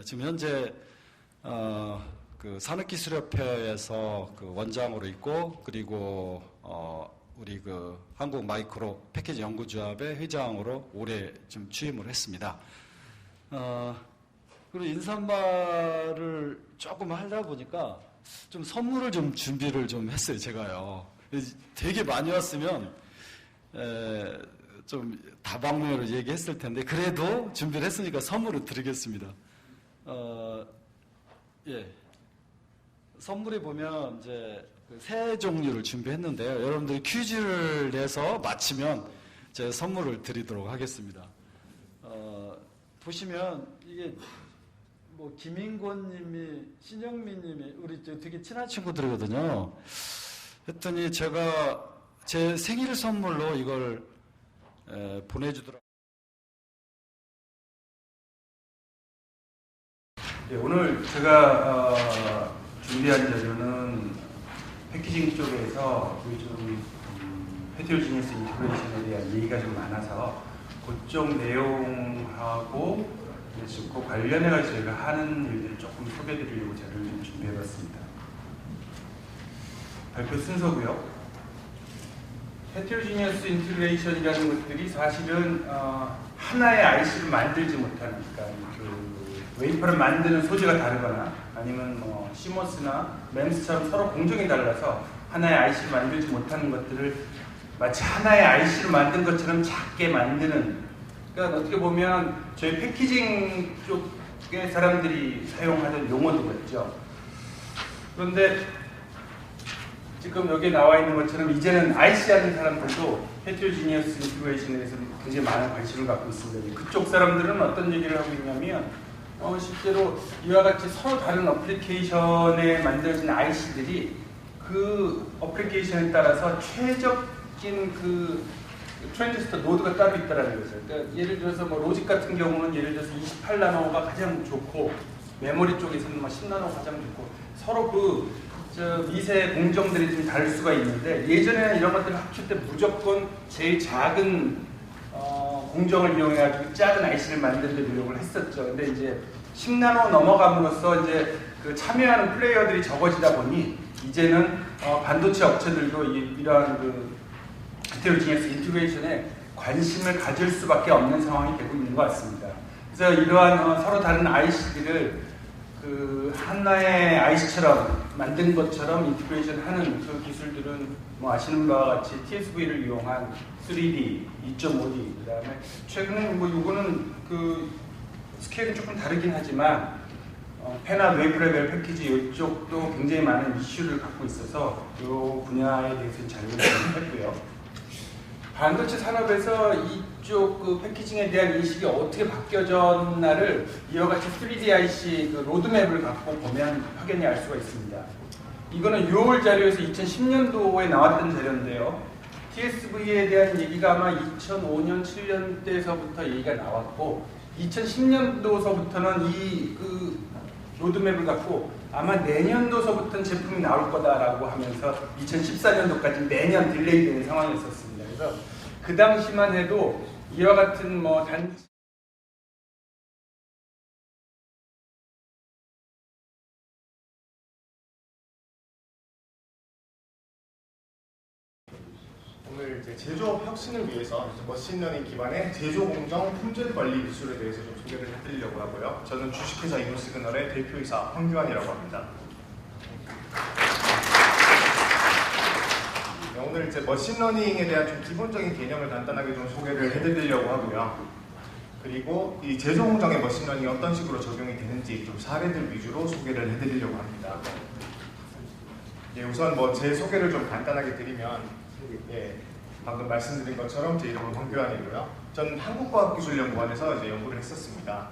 지금 현재 그 산업기술협회에서 그 원장으로 있고, 그리고 우리 그 한국 마이크로 패키지 연구조합의 회장으로 올해 좀 취임을 했습니다. 그리고 인사말을 조금 하다 보니까 좀 선물을 좀 준비를 좀 했어요, 제가요. 되게 많이 왔으면 좀 다방면으로 얘기했을 텐데, 그래도 준비를 했으니까 선물을 드리겠습니다. 예. 선물에 보면 이제 세 종류를 준비했는데요. 여러분들이 퀴즈를 내서 맞히면 제가 선물을 드리도록 하겠습니다. 보시면 이게 뭐 김인권님이, 신영민님이 우리 되게 친한 친구들이거든요. 했더니 제가 제 생일 선물로 이걸 보내주더라고요. 네, 오늘 제가 준비한 자료는 패키징 쪽에서 요즘 헤테로지니어스 인티그레이션에 대한 얘기가 좀 많아서 그쪽 내용하고 그 관련해서 저희가 하는 일들을 조금 소개해드리려고 자료를 좀 준비해봤습니다. 발표 순서고요. 헤테로지니어스 인티그레이션이라는 것들이 사실은 하나의 IC를 만들지 못하는, 그러니까 웨이퍼를 만드는 소재가 다르거나 아니면 뭐 시모스나 멤스처럼 서로 공정이 달라서 하나의 IC를 만들지 못하는 것들을 마치 하나의 IC를 만든 것처럼 작게 만드는, 그러니까 어떻게 보면 저희 패키징 쪽의 사람들이 사용하는 용어도 같죠. 그런데 지금 여기에 나와 있는 것처럼 이제는 IC 하는 사람들도 헤테로지니어스 인티그레이션에 대해서 굉장히 많은 관심을 갖고 있습니다. 그쪽 사람들은 어떤 얘기를 하고 있냐면 실제로 이와 같이 서로 다른 어플리케이션에 만들어진 IC들이 그 어플리케이션에 따라서 최적인 그 트랜지스터 노드가 따로 있다는 거죠. 그러니까 예를 들어서 뭐 로직 같은 경우는 예를 들어서 28나노가 가장 좋고, 메모리 쪽에서는 뭐 10나노가 가장 좋고, 서로 그 미세 공정들이 좀 다를 수가 있는데, 예전에는 이런 것들을 합칠 때 무조건 제일 작은 공정을 이용해가지고 작은 IC를 만드는 데 노력을 했었죠. 근데 이제 10나노 넘어감으로써 이제 그 참여하는 플레이어들이 적어지다 보니 이제는 반도체 업체들도 이러한 그 헤테로지니어스 인티그레이션에 관심을 가질 수밖에 없는 상황이 되고 있는 것 같습니다. 그래서 이러한 서로 다른 IC들을 그 하나의 IC처럼 만든 것처럼 인티그레이션 하는 그 기술들은 뭐 아시는 바와 같이 TSV를 이용한 3D, 2.5D, 그 다음에 최근에 뭐 요거는 그 스케일이 조금 다르긴 하지만 페나 웨이브 레벨 패키지 이쪽도 굉장히 많은 이슈를 갖고 있어서 이 분야에 대해서는 자료를 했고요. 반도체 산업에서 이쪽 그 패키징에 대한 인식이 어떻게 바뀌어졌나를 이와 같이 3D IC 그 로드맵을 갖고 보면 확연히 알 수가 있습니다. 이거는 6월 자료에서 2010년도에 나왔던 자료인데요. TSV에 대한 얘기가 아마 2005년, 7년 때서부터 얘기가 나왔고, 2010년도서부터는 이 그 로드맵을 갖고 아마 내년도서부터는 제품이 나올 거다라고 하면서 2014년도까지 매년 딜레이 되는 상황이었습니다. 그래서 그 당시만 해도 이와 같은 뭐 단지 오늘 이제 제조업 혁신을 위해서 머신러닝 기반의 제조 공정 품질 관리 기술에 대해서 좀 소개를 해드리려고 하고요. 저는 주식회사 이노시그널의 대표이사 황규환이라고 합니다. 네, 오늘 이제 머신러닝에 대한 좀 기본적인 개념을 간단하게 좀 소개를 해드리려고 하고요. 그리고 이 제조 공정의 머신러닝이 어떤 식으로 적용이 되는지 좀 사례들 위주로 소개를 해드리려고 합니다. 네, 우선 뭐 제 소개를 좀 간단하게 드리면, 예, 방금 말씀드린 것처럼 제 이름은 황교안이고요. 저는 한국과학기술연구원에서 이제 연구를 했었습니다.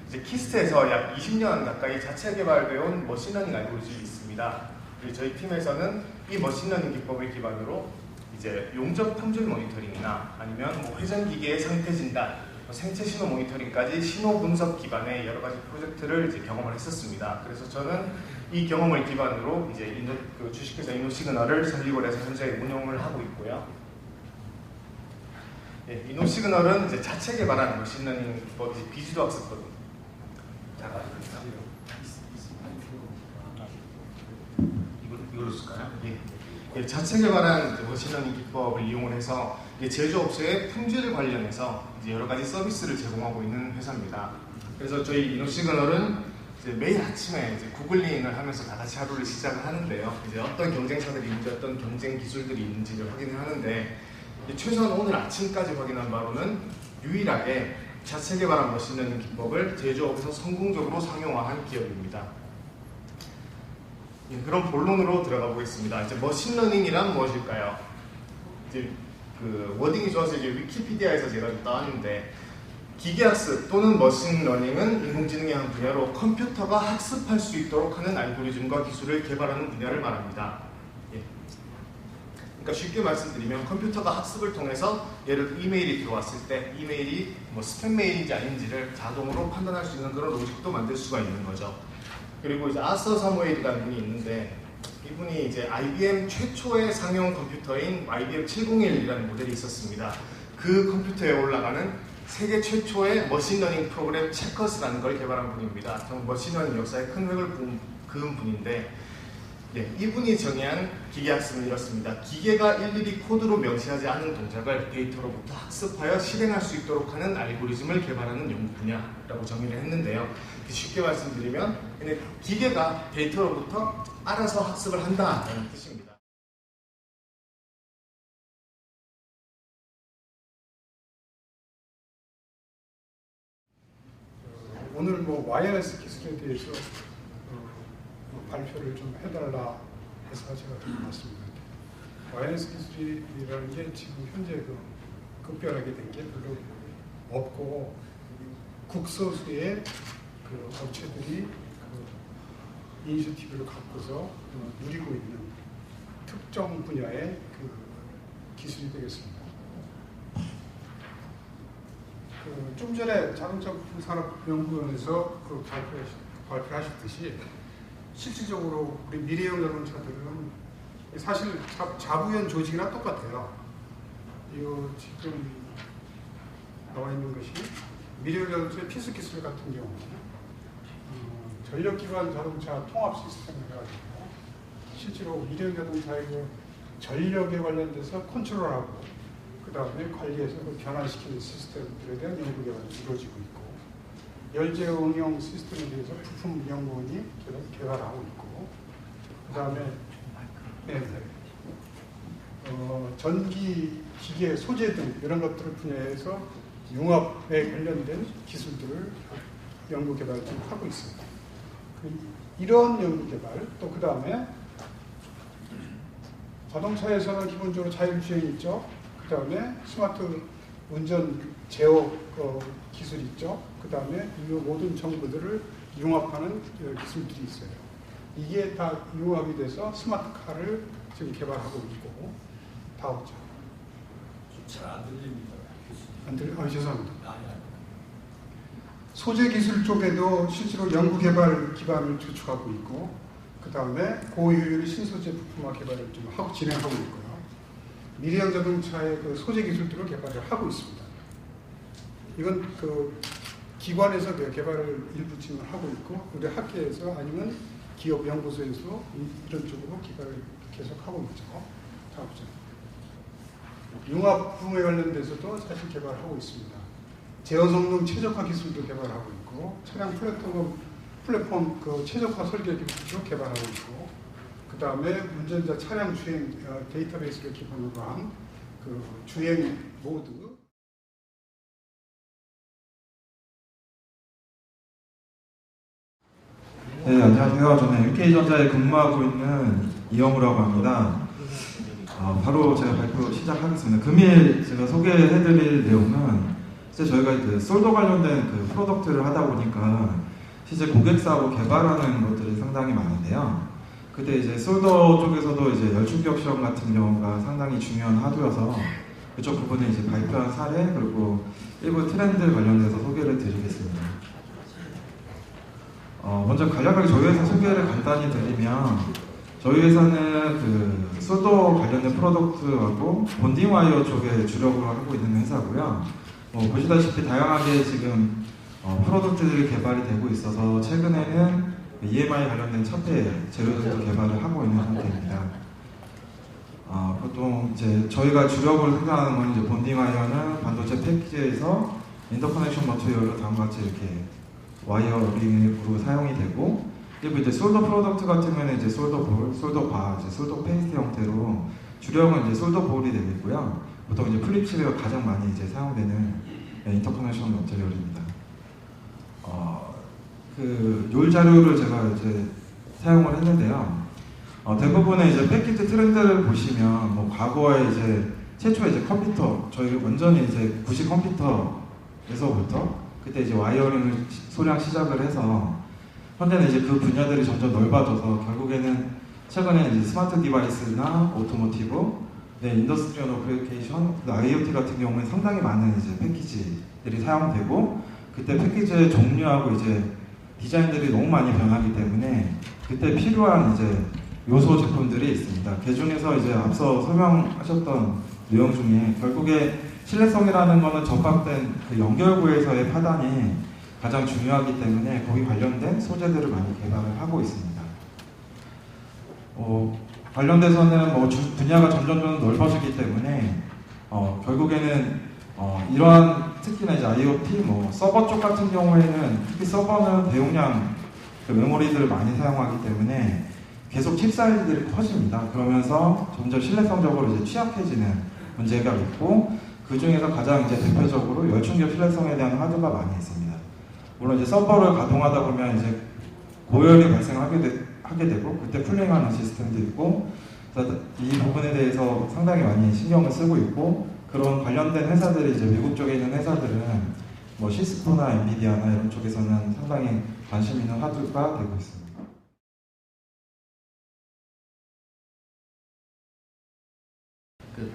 이제 키스트에서 약 20년 가까이 자체 개발되어온 머신러닝 알고리즘이 있습니다. 그리고 저희 팀에서는 이 머신러닝 기법을 기반으로 이제 용접 품질 모니터링이나 아니면 뭐 회전기계의 상태 진단, 생체 신호 모니터링까지 신호 분석 기반의 여러 가지 프로젝트를 이제 경험을 했었습니다. 그래서 저는 이 경험을 기반으로 이제 그 주식회사 이노시그널을 설립을 해서 현재 운영을 하고 있고요. 예, 이노시그널은 이제 자체 개발한 머신러닝 기법이 비주도 학습거든요. 자, 자체 개발한 이제 머신러닝 기법을 이용을 해서 이제 제조업체의 품질 관련해서 이제 여러 가지 서비스를 제공하고 있는 회사입니다. 그래서 저희 이노시그널은 이제 매일 아침에 이제 구글링을 하면서 다 같이 하루를 시작을 하는데요. 이제 어떤 경쟁사들이 있는지 어떤 경쟁 기술들이 있는지를 확인을 하는데 최소한 오늘 아침까지 확인한 바로는 유일하게 자체 개발한 머신러닝 기법을 제조업에서 성공적으로 상용화한 기업입니다. 그럼 본론으로 들어가 보겠습니다. 이제 머신러닝이란 무엇일까요? 이제 그 워딩이 좋아서 이제 위키피디아에서 제가 좀 따왔는데 기계학습 또는 머신러닝은 인공지능의 한 분야로 컴퓨터가 학습할 수 있도록 하는 알고리즘과 기술을 개발하는 분야를 말합니다. 그러니까 쉽게 말씀드리면 컴퓨터가 학습을 통해서 예를 들어 이메일이 들어왔을 때 이메일이 뭐 스팸 메일인지 아닌지를 자동으로 판단할 수 있는 그런 로직도 만들 수가 있는 거죠. 그리고 이제 아서 사무엘이라는 분이 있는데 이분이 이제 IBM 최초의 상용 컴퓨터인 IBM 701이라는 모델이 있었습니다. 그 컴퓨터에 올라가는 세계 최초의 머신러닝 프로그램 체커스라는 걸 개발한 분입니다. 정말 머신러닝 역사에 큰 획을 그은 분인데 이분이 정의한 기계학습은 이렇습니다. 기계가 일일이 코드로 명시하지 않은 동작을 데이터로부터 학습하여 실행할 수 있도록 하는 알고리즘을 개발하는 연구 분야라고 정의를 했는데요. 쉽게 말씀드리면 기계가 데이터로부터 알아서 학습을 한다는 뜻입니다. 오늘 뭐 와이어리스 기술에 대해서 발표를 좀 해달라 해서 제가 좀 왔습니다. 와이어리스 기술이라는 게 지금 현재 급변하게 된 게 별로 없고 국소수의 그 업체들이 그 이니셔티브를 갖고서 누리고 있는 특정 분야의 그 기술이 되겠습니다. 좀 전에 자동차 부품 산업연구원에서 그 발표하셨듯이 실질적으로 우리 미래형 자동차들은 사실 자부연 조직이랑 똑같아요. 이거 지금 나와 있는 것이 미래형 자동차의 필수 기술 같은 경우는 전력기관 자동차 통합 시스템을 해가지고 실제로 미래형 자동차의 그 전력에 관련돼서 컨트롤하고 그 다음에 관리해서 변환시키는 시스템들에 대한 연구 개발이 이루어지고 있고 열제 응용 시스템에 대해서 부품 연구원이 개발하고 있고 그 다음에 전기, 기계, 소재 등 이런 것들 분야에서 융합에 관련된 기술들을 연구 개발 좀 하고 있습니다. 이런 연구 개발 또 그 다음에 자동차에서는 기본적으로 자율주행 있죠. 그 다음에 스마트 운전 제어 기술이 있죠. 그 다음에 이 모든 정보들을 융합하는 기술들이 있어요. 이게 다 융합이 돼서 스마트카를 지금 개발하고 있고 다음죠. 잘 안 들립니다. 안 들려? 죄송합니다. 소재 기술 쪽에도 실제로 연구 개발 기반을 구축하고 있고 그 다음에 고효율 신소재 부품화 개발을 좀 하고 진행하고 있고요. 미래형 자동차의 그 소재 기술들을 개발을 하고 있습니다. 이건 그 기관에서 개발을 일부 지금 하고 있고 우리 학계에서 아니면 기업 연구소에서 이런 쪽으로 개발을 계속 하고 있죠. 다음 장. 융합 부품에 관련돼서도 사실 개발하고 있습니다. 제어 성능 최적화 기술도 개발하고 있고 차량 플랫폼 그 최적화 설계 기술도 개발하고 있고 그 다음에 운전자 차량 주행 데이터베이스를 기반으로 한 그 주행 모드. 네, 안녕하세요. 저는 LK전자에 근무하고 있는 이영우라고 합니다. 바로 제가 발표 시작하겠습니다. 금일 제가 소개해드릴 내용은 이제 저희가 그 솔더 관련된 그 프로덕트를 하다 보니까 실제 고객사하고 개발하는 것들이 상당히 많은데요. 그때 이제 솔더 쪽에서도 이제 열충격 시험 같은 경우가 상당히 중요한 하도여서 그쪽 부분에 이제 발표한 사례 그리고 일부 트렌드 관련돼서 소개를 드리겠습니다. 먼저 간략하게 저희 회사 소개를 간단히 드리면 저희 회사는 그 솔더 관련된 프로덕트하고 본딩 와이어 쪽에 주력을 하고 있는 회사고요. 보시다시피 다양하게 지금 프로덕트들이 개발이 되고 있어서 최근에는 EMI 관련된 첫 대 재료들도 개발을 하고 있는 상태입니다. 보통 이제 저희가 주력으로 생산하는 건 이제 본딩 아이언은 반도체 패키지에서 인터커넥션 머티리얼로 다음과 같이 이렇게 와이어링으로 사용이 되고, 그리고 이제 솔더 프로덕트 같은 경우는 이제 솔더 볼, 솔더 바, 이제 솔더 페이스트 형태로 주력은 이제 솔더 볼이 되겠고요. 보통 이제 플립칩에 가장 많이 이제 사용되는 인터커넥션 머티리얼입니다. 요 자료를 제가 이제 사용을 했는데요. 대부분의 이제 패키지 트렌드를 보시면 뭐 과거에 이제 최초에 이제 컴퓨터, 저희 완전히 이제 구식 컴퓨터에서부터 그때 이제 와이어링을 소량 시작을 해서 현재는 이제 그 분야들이 점점 넓어져서 결국에는 최근에 이제 스마트 디바이스나 오토모티브, 인더스트리얼 어플리케이션, IoT 같은 경우는 상당히 많은 이제 패키지들이 사용되고, 그때 패키지의 종류하고 이제 디자인들이 너무 많이 변하기 때문에 그때 필요한 이제 요소 제품들이 있습니다. 그 중에서 이제 앞서 설명하셨던 내용 중에 결국에 신뢰성이라는 거는 접합된 그 연결구에서의 파단이 가장 중요하기 때문에 거기 관련된 소재들을 많이 개발을 하고 있습니다. 관련돼서는 뭐 분야가 점점 넓어지기 때문에 결국에는 이러한 특히나 이제 IoT 뭐 서버 쪽 같은 경우에는 특히 서버는 대용량 그 메모리들을 많이 사용하기 때문에 계속 칩 사이즈들이 커집니다. 그러면서 점점 신뢰성적으로 이제 취약해지는 문제가 있고, 그 중에서 가장 이제 대표적으로 열충격 신뢰성에 대한 화두가 많이 있습니다. 물론 이제 서버를 가동하다 보면 이제 고열이 발생하게 되고 그때 쿨링하는 시스템도 있고, 그래서 이 부분에 대해서 상당히 많이 신경을 쓰고 있고, 그런 관련된 회사들이 이제 미국 쪽에 있는 회사들은 뭐 시스코나 엔비디아나 이런 쪽에서는 상당히 관심 있는 화두가 되고 있습니다.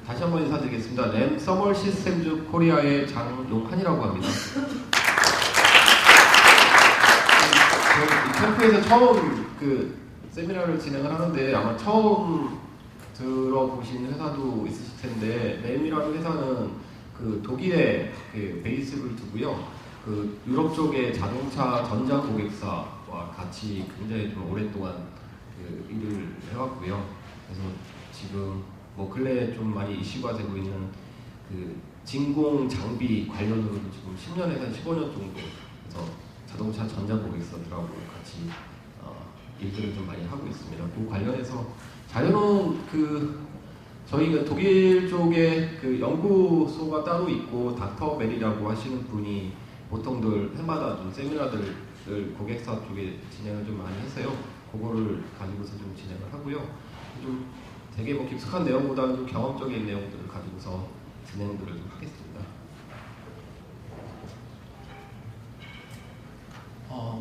다시 한번 인사드리겠습니다. 램 서멀 시스템즈 코리아의 장용한이라고 합니다. 이 캠프에서 처음 그 세미나를 진행을 하는데 아마 처음 들어보신 회사도 있으실 텐데, 램이라는 회사는 그 독일에 그 베이스를 두고요. 그 유럽 쪽의 자동차 전자 고객사와 같이 굉장히 좀 오랫동안 그 일을 해왔고요. 그래서 지금 뭐 근래에 좀 많이 이슈가 되고 있는 그 진공 장비 관련으로도 지금 10년에서 한 15년 정도 그래서 자동차 전자 고객사들하고 같이 일들을 좀 많이 하고 있습니다. 그 관련해서 자료는 그 저희가 독일 쪽에 그 연구소가 따로 있고 닥터 멜이라고 하시는 분이 보통들 해마다 좀 세미나들을 고객사 쪽에 진행을 좀 많이 해서요. 그거를 가지고서 좀 진행을 하고요. 좀 되게 뭐 깊숙한 내용보다는 좀 경험적인 내용들을 가지고서 진행들을 좀 하겠습니다.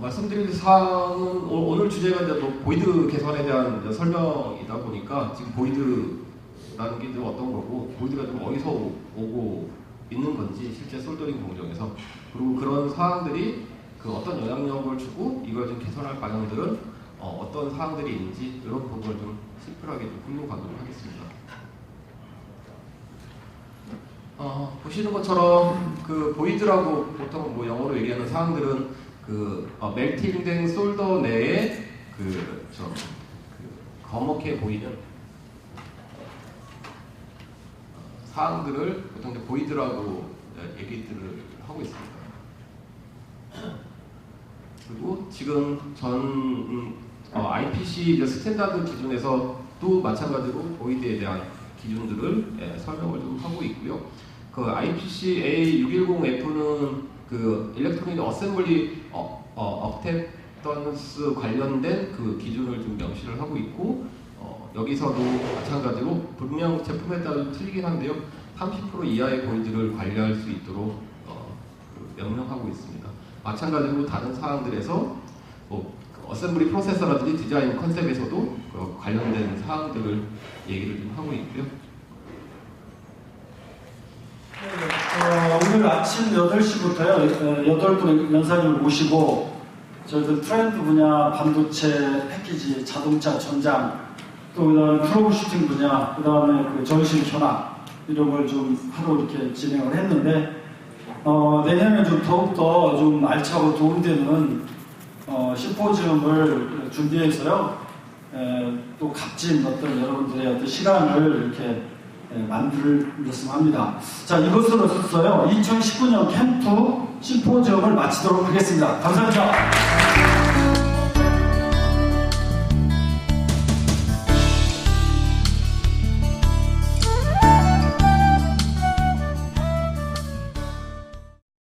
말씀드릴 사항은 오늘 주제가 이제 뭐 보이드 개선에 대한 설명이다 보니까 지금 보이드라는 게 좀 어떤 거고, 보이드가 좀 어디서 오고 있는 건지 실제 솔더링 공정에서, 그리고 그런 사항들이 그 어떤 영향력을 주고 이걸 좀 개선할 방향들은 어떤 사항들이 있는지 이런 부분을 좀 심플하게 좀 훑어가도록 하겠습니다. 보시는 것처럼 그 보이드라고 보통 뭐 영어로 얘기하는 사항들은 그 멜팅된 솔더 내에 그 거먹해 보이는 사항들을 보통 이제 보이드라고 얘기들을 하고 있습니다. 그리고 지금 IPC 스탠다드 기준에서도 마찬가지로 보이드에 대한 기준들을 설명을 좀 하고 있고요. 그 IPC A610F는 그 일렉트로닉 어셈블리 업텐던스 관련된 그 기준을 좀 명시를 하고 있고, 여기서도 마찬가지로 분명 제품에 따라 좀 틀리긴 한데요. 30% 이하의 보이드를 관리할 수 있도록 명령하고 있습니다. 마찬가지로 다른 사항들에서 뭐 어셈블리 프로세서라든지 디자인 컨셉에서도 관련된 사항들을 얘기를 좀 하고 있고요. 오늘 아침 8시부터요, 8분 연사님을 모시고 저희들 트렌드 분야, 반도체, 패키지, 자동차, 전장, 또 그다음에 트러블슈팅 분야, 그다음에 그 전신 견학 이런 걸 좀 하루 이렇게 진행을 했는데, 내년에 좀 더욱더 좀 알차고 도움되는 심포지엄을 준비해서요, 또 값진 어떤 여러분들의 어떤 시간을 이렇게 만들었으면 합니다. 자, 이것으로서요 2019년 캠프 심포지엄을 마치도록 하겠습니다. 감사합니다.